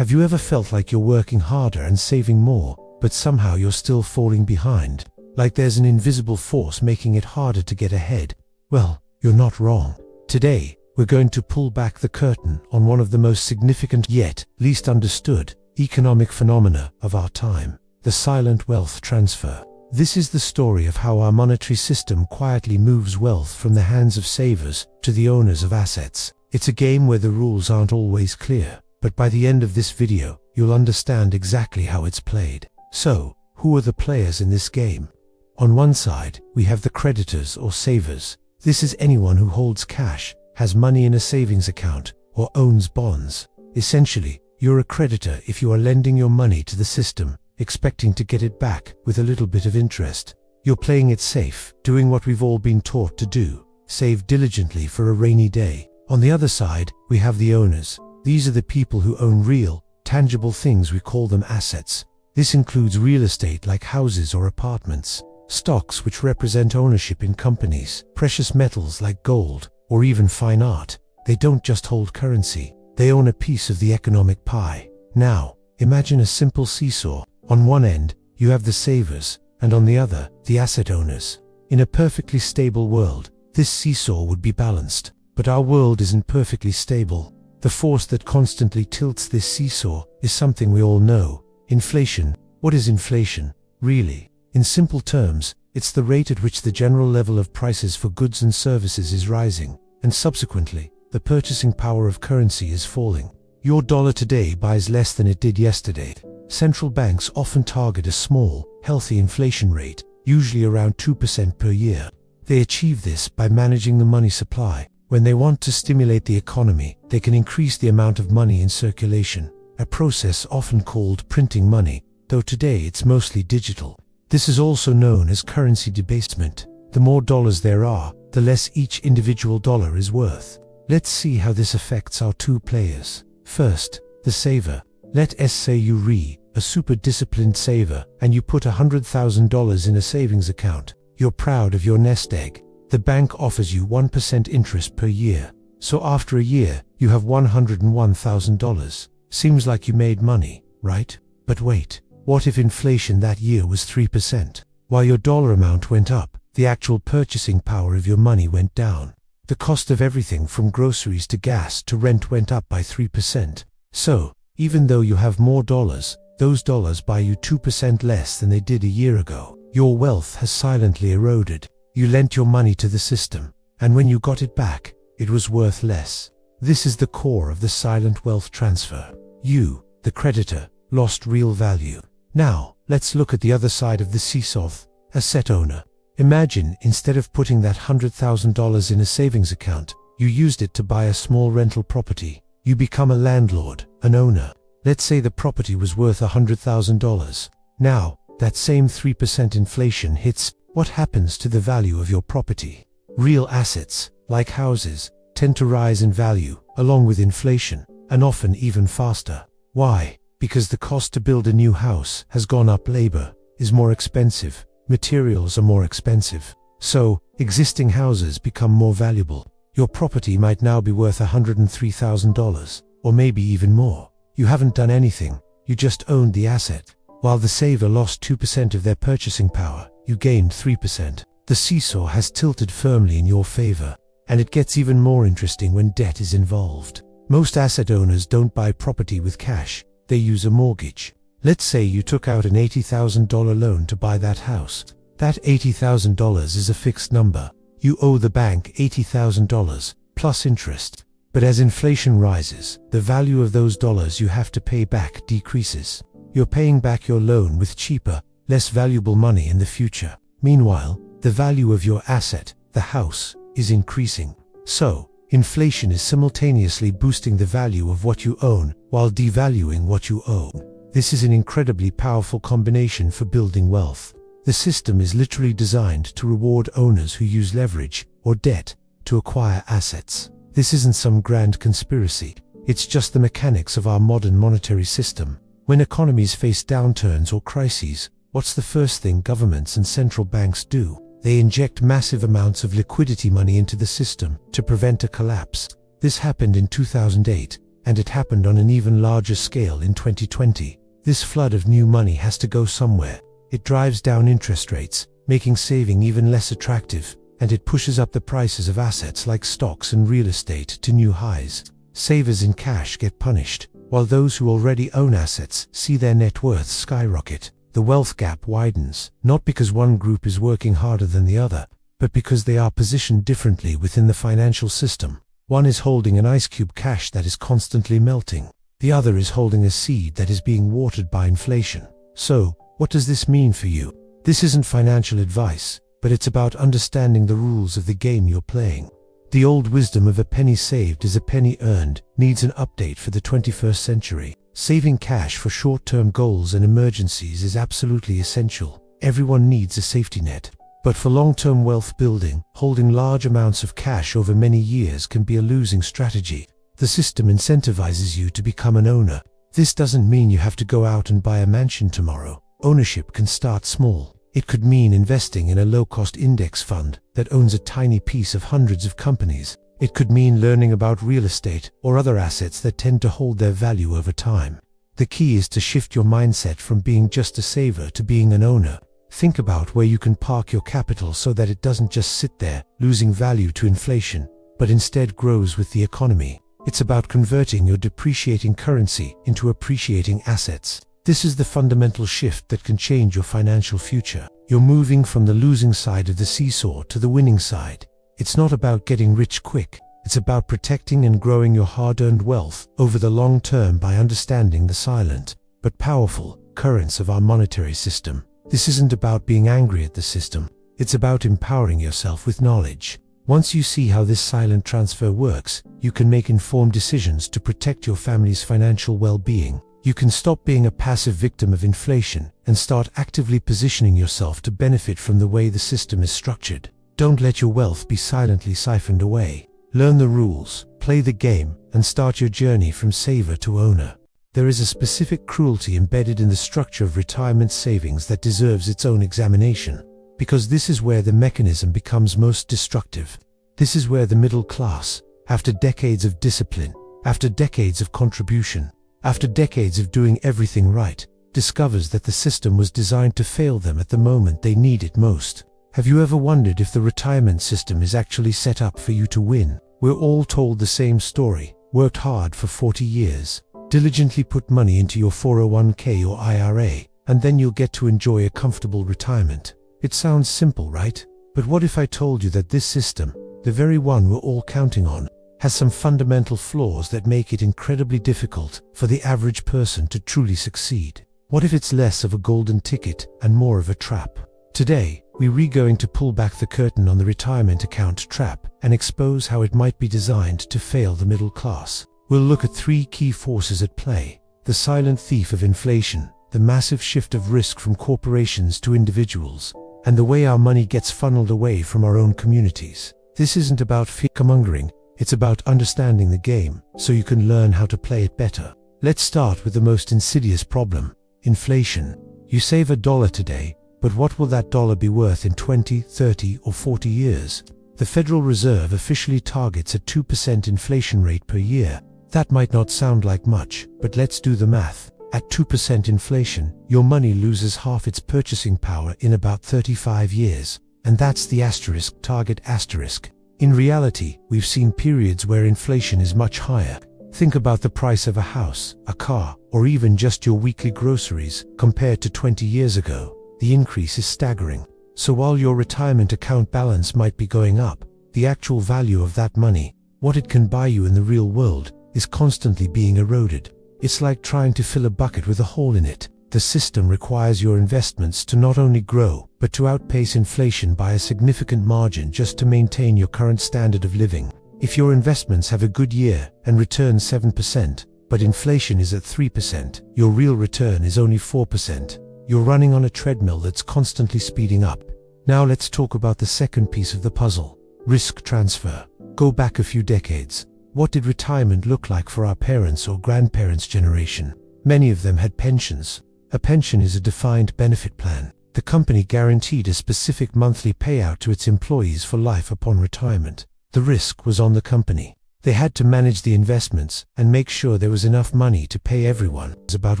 Have you ever felt like you're working harder and saving more, but somehow you're still falling behind? Like there's an invisible force making it harder to get ahead? Well, you're not wrong. Today, we're going to pull back the curtain on one of the most significant yet least understood economic phenomena of our time: the silent wealth transfer. This is the story of how our monetary system quietly moves wealth from the hands of savers to the owners of assets. It's a game where the rules aren't always clear, but by the end of this video, you'll understand exactly how it's played. So, who are the players in this game? On one side, we have the creditors or savers. This is anyone who holds cash, has money in a savings account, or owns bonds. Essentially, you're a creditor if you are lending your money to the system, expecting to get it back with a little bit of interest. You're playing it safe, doing what we've all been taught to do: save diligently for a rainy day. On the other side, we have the owners. These are the people who own real, tangible things. We call them assets. This includes real estate like houses or apartments, stocks which represent ownership in companies, precious metals like gold, or even fine art. They don't just hold currency, they own a piece of the economic pie. Now, imagine a simple seesaw. On one end, you have the savers, and on the other, the asset owners. In a perfectly stable world, this seesaw would be balanced. But our world isn't perfectly stable. The force that constantly tilts this seesaw is something we all know: inflation. What is inflation, really? In simple terms, it's the rate at which the general level of prices for goods and services is rising, and subsequently, the purchasing power of currency is falling. Your dollar today buys less than it did yesterday. Central banks often target a small, healthy inflation rate, usually around 2% per year. They achieve this by managing the money supply. When they want to stimulate the economy, they can increase the amount of money in circulation, a process often called printing money, though today it's mostly digital. This is also known as currency debasement. The more dollars there are, the less each individual dollar is worth. Let's see how this affects our two players. First, the saver. Let's say you're a super disciplined saver, and you put $100,000 in a savings account. You're proud of your nest egg. The bank offers you 1% interest per year. So after a year, you have $101,000. Seems like you made money, right? But wait, what if inflation that year was 3%? While your dollar amount went up, the actual purchasing power of your money went down. The cost of everything from groceries to gas to rent went up by 3%. So, even though you have more dollars, those dollars buy you 2% less than they did a year ago. Your wealth has silently eroded. You lent your money to the system, and when you got it back, it was worth less. This is the core of the silent wealth transfer. You, the creditor, lost real value. Now, let's look at the other side of the seesaw: asset owner. Imagine, instead of putting that $100,000 in a savings account, you used it to buy a small rental property. You become a landlord, an owner. Let's say the property was worth $100,000. Now, that same 3% inflation hits. What happens to the value of your property? Real assets, like houses, tend to rise in value, along with inflation, and often even faster. Why? Because the cost to build a new house has gone up. Labor is more expensive, materials are more expensive. So, existing houses become more valuable. Your property might now be worth $103,000, or maybe even more. You haven't done anything, you just owned the asset. While the saver lost 2% of their purchasing power, you gained 3%. The seesaw has tilted firmly in your favor, and it gets even more interesting when debt is involved. Most asset owners don't buy property with cash, they use a mortgage. Let's say you took out an $80,000 loan to buy that house. That $80,000 is a fixed number. You owe the bank $80,000 plus interest. But as inflation rises, the value of those dollars you have to pay back decreases. You're paying back your loan with cheaper, less valuable money in the future. Meanwhile, the value of your asset, the house, is increasing. So, inflation is simultaneously boosting the value of what you own while devaluing what you own. This is an incredibly powerful combination for building wealth. The system is literally designed to reward owners who use leverage or debt to acquire assets. This isn't some grand conspiracy. It's just the mechanics of our modern monetary system. When economies face downturns or crises, what's the first thing governments and central banks do? They inject massive amounts of liquidity money into the system to prevent a collapse. This happened in 2008, and it happened on an even larger scale in 2020. This flood of new money has to go somewhere. It drives down interest rates, making saving even less attractive, and it pushes up the prices of assets like stocks and real estate to new highs. Savers in cash get punished, while those who already own assets see their net worths skyrocket. The wealth gap widens, not because one group is working harder than the other, but because they are positioned differently within the financial system. One is holding an ice cube cash that is constantly melting. The other is holding a seed that is being watered by inflation. So, what does this mean for you? This isn't financial advice, but it's about understanding the rules of the game you're playing. The old wisdom of a penny saved is a penny earned needs an update for the 21st century. Saving cash for short-term goals and emergencies is absolutely essential. Everyone needs a safety net. But for long-term wealth building, holding large amounts of cash over many years can be a losing strategy. The system incentivizes you to become an owner. This doesn't mean you have to go out and buy a mansion tomorrow. Ownership can start small. It could mean investing in a low-cost index fund that owns a tiny piece of hundreds of companies. It could mean learning about real estate or other assets that tend to hold their value over time. The key is to shift your mindset from being just a saver to being an owner. Think about where you can park your capital so that it doesn't just sit there, losing value to inflation, but instead grows with the economy. It's about converting your depreciating currency into appreciating assets. This is the fundamental shift that can change your financial future. You're moving from the losing side of the seesaw to the winning side. It's not about getting rich quick. It's about protecting and growing your hard-earned wealth over the long term by understanding the silent, but powerful, currents of our monetary system. This isn't about being angry at the system. It's about empowering yourself with knowledge. Once you see how this silent transfer works, you can make informed decisions to protect your family's financial well-being. You can stop being a passive victim of inflation and start actively positioning yourself to benefit from the way the system is structured. Don't let your wealth be silently siphoned away. Learn the rules, play the game, and start your journey from saver to owner. There is a specific cruelty embedded in the structure of retirement savings that deserves its own examination, because this is where the mechanism becomes most destructive. This is where the middle class, after decades of discipline, after decades of contribution, after decades of doing everything right, discovers that the system was designed to fail them at the moment they need it most. Have you ever wondered if the retirement system is actually set up for you to win? We're all told the same story. Worked hard for 40 years. Diligently put money into your 401k or IRA, and then you'll get to enjoy a comfortable retirement. It sounds simple, right? But what if I told you that this system, the very one we're all counting on, has some fundamental flaws that make it incredibly difficult for the average person to truly succeed? What if it's less of a golden ticket and more of a trap? Today, we're going to pull back the curtain on the retirement account trap and expose how it might be designed to fail the middle class. We'll look at three key forces at play: the silent thief of inflation, the massive shift of risk from corporations to individuals, and the way our money gets funneled away from our own communities. This isn't about fear-mongering, it's about understanding the game so you can learn how to play it better. Let's start with the most insidious problem: inflation. You save $1 today, but what will that dollar be worth in 20, 30, or 40 years? The Federal Reserve officially targets a 2% inflation rate per year. That might not sound like much, but let's do the math. At 2% inflation, your money loses half its purchasing power in about 35 years. And that's the asterisk, target asterisk. In reality, we've seen periods where inflation is much higher. Think about the price of a house, a car, or even just your weekly groceries compared to 20 years ago. The increase is staggering. So while your retirement account balance might be going up, the actual value of that money, what it can buy you in the real world, is constantly being eroded. It's like trying to fill a bucket with a hole in it. The system requires your investments to not only grow, but to outpace inflation by a significant margin just to maintain your current standard of living. If your investments have a good year and return 7%, but inflation is at 3%, your real return is only 4%. You're running on a treadmill that's constantly speeding up. Now let's talk about the second piece of the puzzle: risk transfer. Go back a few decades. What did retirement look like for our parents' or grandparents' generation? Many of them had pensions. A pension is a defined benefit plan. The company guaranteed a specific monthly payout to its employees for life upon retirement. The risk was on the company. They had to manage the investments and make sure there was enough money to pay everyone. It's about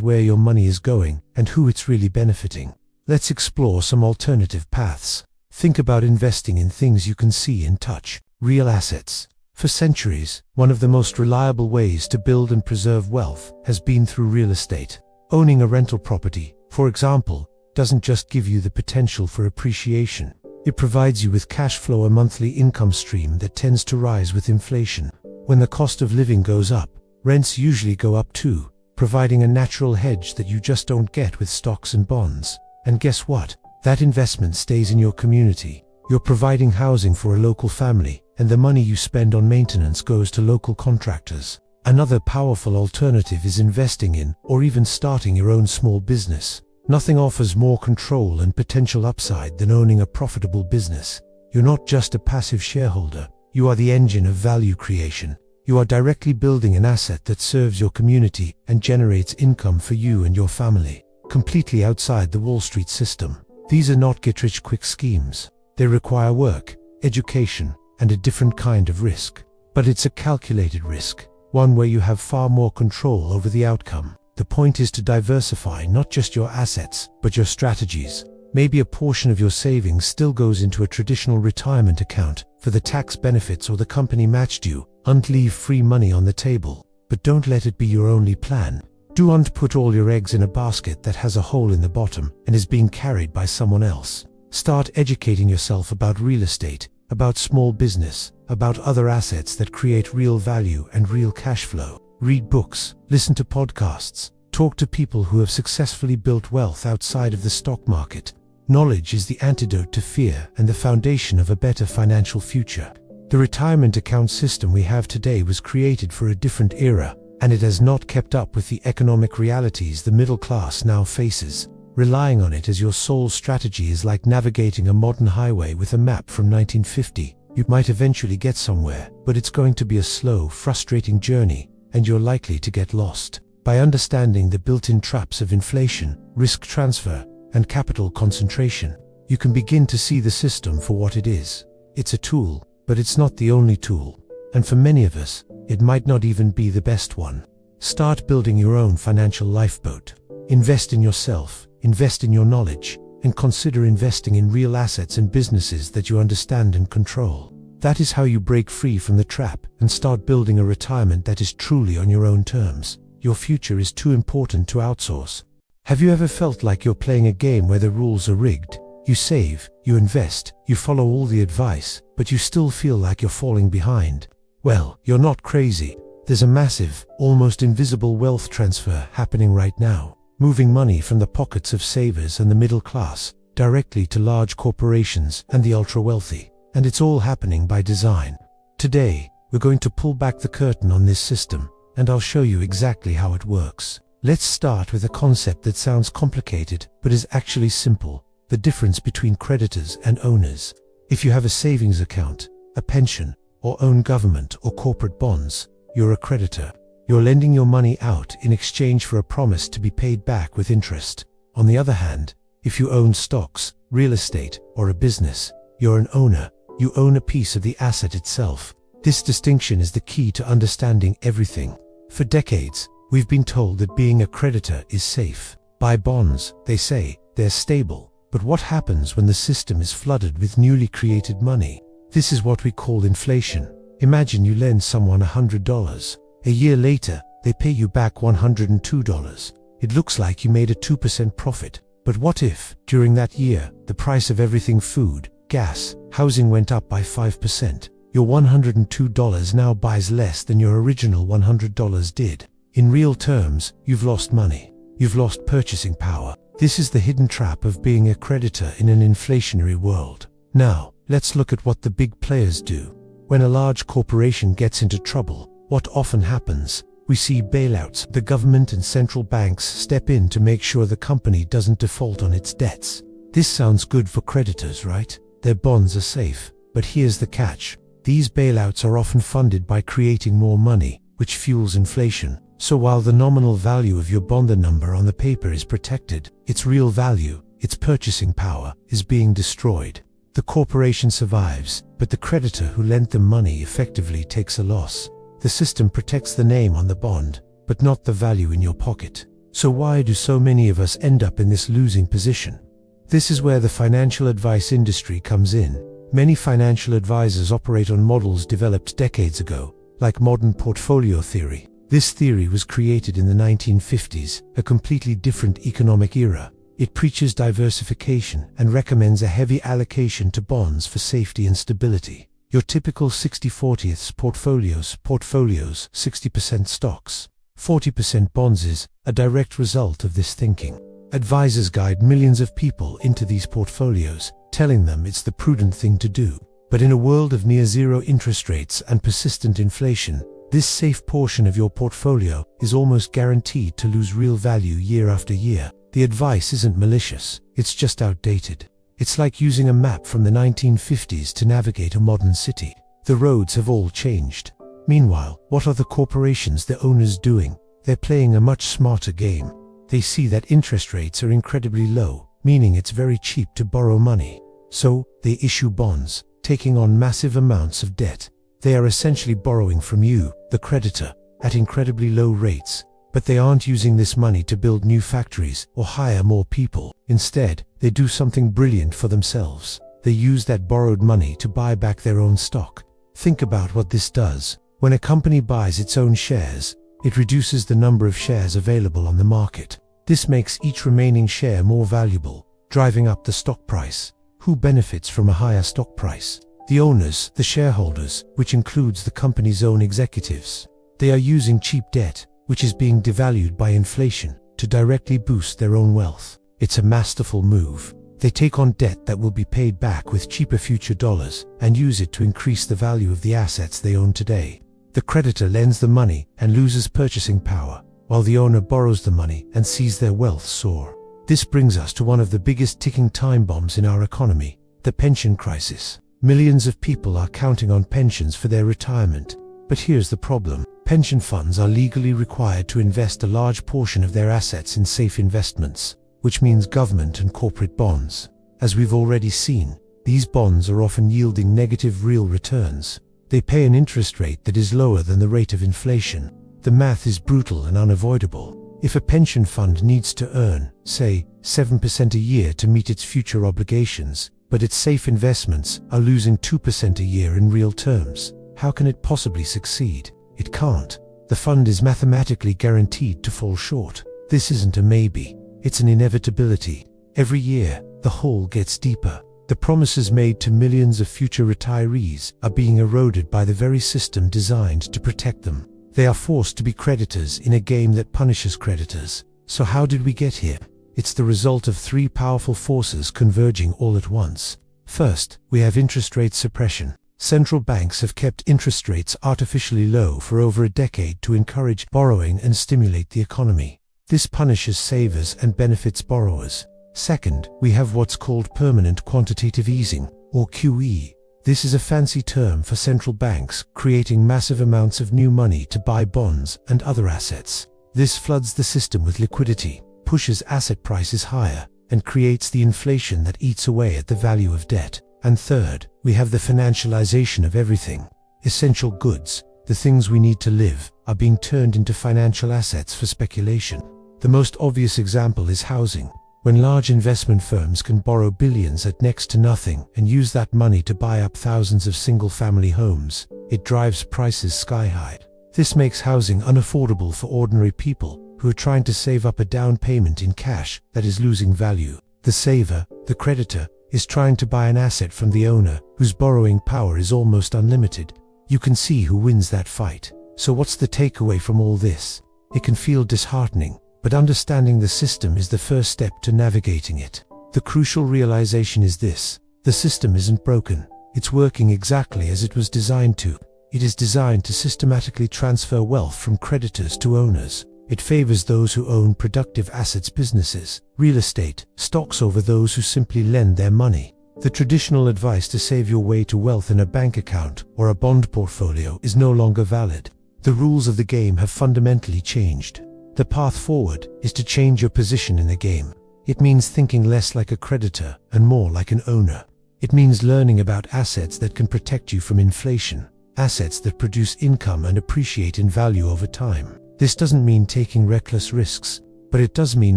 where your money is going and who it's really benefiting. Let's explore some alternative paths. Think about investing in things you can see and touch, real assets. For centuries, one of the most reliable ways to build and preserve wealth has been through real estate. Owning a rental property, for example, doesn't just give you the potential for appreciation. It provides you with cash flow, a monthly income stream that tends to rise with inflation. When the cost of living goes up, rents usually go up too, providing a natural hedge that you just don't get with stocks and bonds. And guess what? That investment stays in your community. You're providing housing for a local family, and the money you spend on maintenance goes to local contractors. Another powerful alternative is investing in, or even starting your own small business. Nothing offers more control and potential upside than owning a profitable business. You're not just a passive shareholder, you are the engine of value creation. You are directly building an asset that serves your community and generates income for you and your family, completely outside the Wall Street system. These are not get-rich-quick schemes. They require work, education, and a different kind of risk. But it's a calculated risk, one where you have far more control over the outcome. The point is to diversify not just your assets, but your strategies. Maybe a portion of your savings still goes into a traditional retirement account for the tax benefits or the company matched you. Don't leave free money on the table, but don't let it be your only plan. Don't put all your eggs in a basket that has a hole in the bottom and is being carried by someone else. Start educating yourself about real estate, about small business, about other assets that create real value and real cash flow. Read books, listen to podcasts, talk to people who have successfully built wealth outside of the stock market. Knowledge is the antidote to fear and the foundation of a better financial future. The retirement account system we have today was created for a different era, and it has not kept up with the economic realities the middle class now faces. Relying on it as your sole strategy is like navigating a modern highway with a map from 1950. You might eventually get somewhere, but it's going to be a slow, frustrating journey, and you're likely to get lost. By understanding the built-in traps of inflation, risk transfer, and capital concentration, you can begin to see the system for what it is. It's a tool, but it's not the only tool. And for many of us, it might not even be the best one. Start building your own financial lifeboat. Invest in yourself, invest in your knowledge, and consider investing in real assets and businesses that you understand and control. That is how you break free from the trap and start building a retirement that is truly on your own terms. Your future is too important to outsource. Have you ever felt like you're playing a game where the rules are rigged? You save, you invest, you follow all the advice, but you still feel like you're falling behind. Well, you're not crazy. There's a massive, almost invisible wealth transfer happening right now, moving money from the pockets of savers and the middle class directly to large corporations and the ultra-wealthy. And it's all happening by design. Today, we're going to pull back the curtain on this system, and I'll show you exactly how it works. Let's start with a concept that sounds complicated, but is actually simple: the difference between creditors and owners. If you have a savings account, a pension, or own government or corporate bonds, you're a creditor. You're lending your money out in exchange for a promise to be paid back with interest. On the other hand, if you own stocks, real estate, or a business, you're an owner. You own a piece of the asset itself. This distinction is the key to understanding everything. For decades, we've been told that being a creditor is safe. Buy bonds, they say, they're stable. But what happens when the system is flooded with newly created money? This is what we call inflation. Imagine you lend someone $100. A year later, they pay you back $102. It looks like you made a 2% profit. But what if, during that year, the price of everything, food, gas, housing, went up by 5%? Your $102 now buys less than your original $100 did. In real terms, you've lost money. You've lost purchasing power. This is the hidden trap of being a creditor in an inflationary world. Now, let's look at what the big players do. When a large corporation gets into trouble, what often happens? We see bailouts. The government and central banks step in to make sure the company doesn't default on its debts. This sounds good for creditors, right? Their bonds are safe. But here's the catch. These bailouts are often funded by creating more money, which fuels inflation. So while the nominal value of your bond number on the paper is protected, its real value, its purchasing power, is being destroyed. The corporation survives, but the creditor who lent them money effectively takes a loss. The system protects the name on the bond, but not the value in your pocket. So why do so many of us end up in this losing position? This is where the financial advice industry comes in. Many financial advisors operate on models developed decades ago, like modern portfolio theory. This theory was created in the 1950s, a completely different economic era. It preaches diversification and recommends a heavy allocation to bonds for safety and stability. Your typical 60/40 portfolios, 60% stocks, 40% bonds is a direct result of this thinking. Advisors guide millions of people into these portfolios, telling them it's the prudent thing to do. But in a world of near-zero interest rates and persistent inflation, this safe portion of your portfolio is almost guaranteed to lose real value year after year. The advice isn't malicious, it's just outdated. It's like using a map from the 1950s to navigate a modern city. The roads have all changed. Meanwhile, what are the corporations, the owners, doing? They're playing a much smarter game. They see that interest rates are incredibly low, meaning it's very cheap to borrow money. So, they issue bonds, taking on massive amounts of debt. They are essentially borrowing from you, the creditor, at incredibly low rates. But they aren't using this money to build new factories or hire more people. Instead, they do something brilliant for themselves. They use that borrowed money to buy back their own stock. Think about what this does. When a company buys its own shares, it reduces the number of shares available on the market. This makes each remaining share more valuable, driving up the stock price. Who benefits from a higher stock price? The owners, the shareholders, which includes the company's own executives. They are using cheap debt, which is being devalued by inflation, to directly boost their own wealth. It's a masterful move. They take on debt that will be paid back with cheaper future dollars and use it to increase the value of the assets they own today. The creditor lends the money and loses purchasing power, while the owner borrows the money and sees their wealth soar. This brings us to one of the biggest ticking time bombs in our economy, the pension crisis. Millions of people are counting on pensions for their retirement. But here's the problem. Pension funds are legally required to invest a large portion of their assets in safe investments, which means government and corporate bonds. As we've already seen, these bonds are often yielding negative real returns. They pay an interest rate that is lower than the rate of inflation. The math is brutal and unavoidable. If a pension fund needs to earn, say, 7% a year to meet its future obligations, but its safe investments are losing 2% a year in real terms, how can it possibly succeed? It can't. The fund is mathematically guaranteed to fall short. This isn't a maybe, it's an inevitability. Every year, the hole gets deeper. The promises made to millions of future retirees are being eroded by the very system designed to protect them. They are forced to be creditors in a game that punishes creditors. So how did we get here? It's the result of three powerful forces converging all at once. First, we have interest rate suppression. Central banks have kept interest rates artificially low for over a decade to encourage borrowing and stimulate the economy. This punishes savers and benefits borrowers. Second, we have what's called permanent quantitative easing, or QE. This is a fancy term for central banks creating massive amounts of new money to buy bonds and other assets. This floods the system with liquidity, pushes asset prices higher, and creates the inflation that eats away at the value of debt. And third, we have the financialization of everything. Essential goods, the things we need to live, are being turned into financial assets for speculation. The most obvious example is housing. When large investment firms can borrow billions at next to nothing and use that money to buy up thousands of single-family homes, it drives prices sky high. This makes housing unaffordable for ordinary people who are trying to save up a down payment in cash that is losing value. The saver, the creditor, is trying to buy an asset from the owner, whose borrowing power is almost unlimited. You can see who wins that fight. So what's the takeaway from all this? It can feel disheartening, but understanding the system is the first step to navigating it. The crucial realization is this: the system isn't broken. It's working exactly as it was designed to. It is designed to systematically transfer wealth from creditors to owners. It favors those who own productive assets, businesses, real estate, stocks over those who simply lend their money. The traditional advice to save your way to wealth in a bank account or a bond portfolio is no longer valid. The rules of the game have fundamentally changed. The path forward is to change your position in the game. It means thinking less like a creditor and more like an owner. It means learning about assets that can protect you from inflation, assets that produce income and appreciate in value over time. This doesn't mean taking reckless risks, but it does mean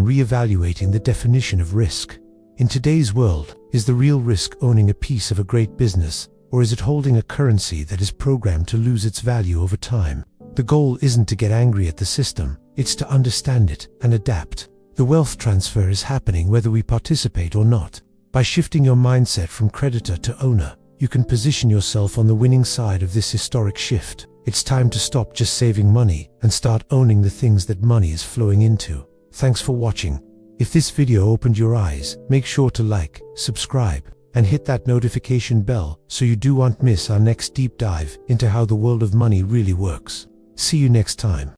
reevaluating the definition of risk. In today's world, is the real risk owning a piece of a great business, or is it holding a currency that is programmed to lose its value over time? The goal isn't to get angry at the system, it's to understand it and adapt. The wealth transfer is happening whether we participate or not. By shifting your mindset from creditor to owner, you can position yourself on the winning side of this historic shift. It's time to stop just saving money and start owning the things that money is flowing into. Thanks for watching. If this video opened your eyes, make sure to like, subscribe, and hit that notification bell so you don't miss our next deep dive into how the world of money really works. See you next time.